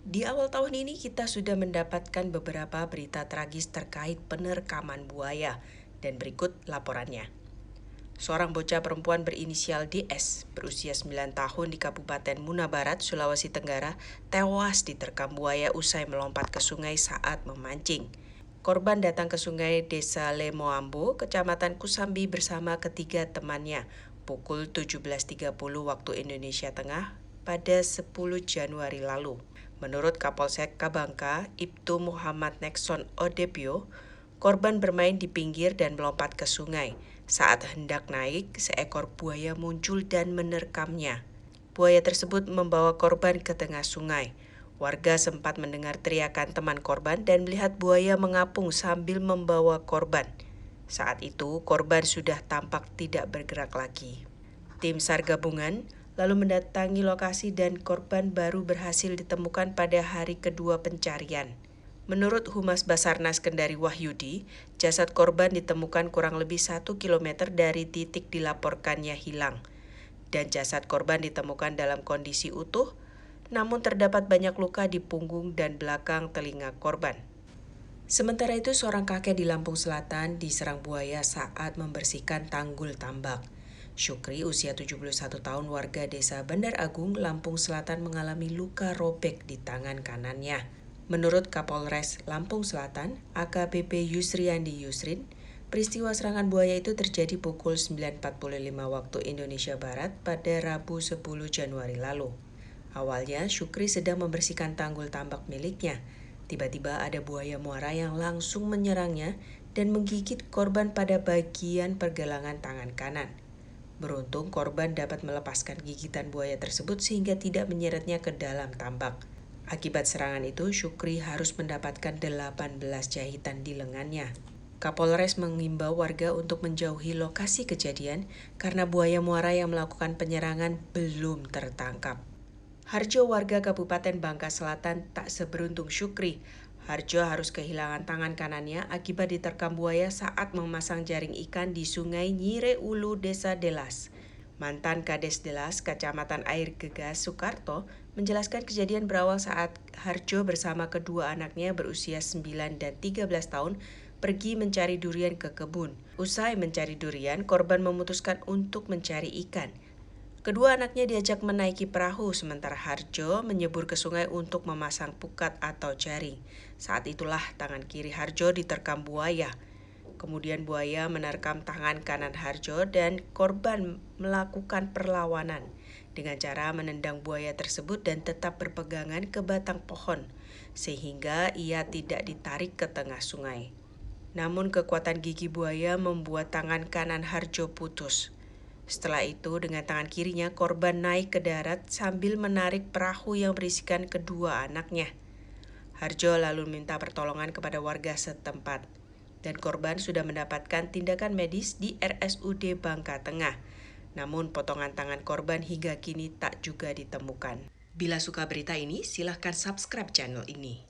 Di awal tahun ini kita sudah mendapatkan beberapa berita tragis terkait penerkaman buaya dan berikut laporannya. Seorang bocah perempuan berinisial DS berusia 9 tahun di Kabupaten Muna Barat, Sulawesi Tenggara tewas diterkam buaya usai melompat ke sungai saat memancing. Korban datang ke sungai Desa Lemoambo, Kecamatan Kusambi bersama ketiga temannya pukul 17.30 waktu Indonesia Tengah pada 10 Januari lalu. Menurut Kapolsek Kabangka, Ibtu Muhammad Nexon Odebio, korban bermain di pinggir dan melompat ke sungai. Saat hendak naik, seekor buaya muncul dan menerkamnya. Buaya tersebut membawa korban ke tengah sungai. Warga sempat mendengar teriakan teman korban dan melihat buaya mengapung sambil membawa korban. Saat itu, korban sudah tampak tidak bergerak lagi. Tim SAR gabungan lalu mendatangi lokasi dan korban baru berhasil ditemukan pada hari kedua pencarian. Menurut Humas Basarnas Kendari Wahyudi, jasad korban ditemukan kurang lebih 1 kilometer dari titik dilaporkannya hilang. Dan jasad korban ditemukan dalam kondisi utuh, namun terdapat banyak luka di punggung dan belakang telinga korban. Sementara itu, seorang kakek di Lampung Selatan diserang buaya saat membersihkan tanggul tambak. Syukri, usia 71 tahun, warga desa Bandar Agung, Lampung Selatan mengalami luka robek di tangan kanannya. Menurut Kapolres Lampung Selatan, AKBP Yusriandi Yusrin, peristiwa serangan buaya itu terjadi pukul 9.45 waktu Indonesia Barat pada Rabu 10 Januari lalu. Awalnya, Syukri sedang membersihkan tanggul tambak miliknya. Tiba-tiba ada buaya muara yang langsung menyerangnya dan menggigit korban pada bagian pergelangan tangan kanan. Beruntung korban dapat melepaskan gigitan buaya tersebut sehingga tidak menyeretnya ke dalam tambak. Akibat serangan itu, Syukri harus mendapatkan 18 jahitan di lengannya. Kapolres mengimbau warga untuk menjauhi lokasi kejadian karena buaya muara yang melakukan penyerangan belum tertangkap. Harjo, warga Kabupaten Bangka Selatan, tak seberuntung Syukri. Harjo harus kehilangan tangan kanannya akibat diterkam buaya saat memasang jaring ikan di Sungai Nyire Ulu, Desa Delas. Mantan Kades Delas, Kecamatan Air Gegas, Soekarto, menjelaskan kejadian berawal saat Harjo bersama kedua anaknya berusia 9 dan 13 tahun pergi mencari durian ke kebun. Usai mencari durian, korban memutuskan untuk mencari ikan. Kedua anaknya diajak menaiki perahu, sementara Harjo menyebur ke sungai untuk memasang pukat atau jaring. Saat itulah tangan kiri Harjo diterkam buaya. Kemudian buaya menerkam tangan kanan Harjo dan korban melakukan perlawanan dengan cara menendang buaya tersebut dan tetap berpegangan ke batang pohon, sehingga ia tidak ditarik ke tengah sungai. Namun kekuatan gigi buaya membuat tangan kanan Harjo putus. Setelah itu, dengan tangan kirinya, korban naik ke darat sambil menarik perahu yang berisikan kedua anaknya. Harjo lalu minta pertolongan kepada warga setempat, dan korban sudah mendapatkan tindakan medis di RSUD Bangka Tengah. Namun potongan tangan korban hingga kini tak juga ditemukan. Bila suka berita ini, silahkan subscribe channel ini.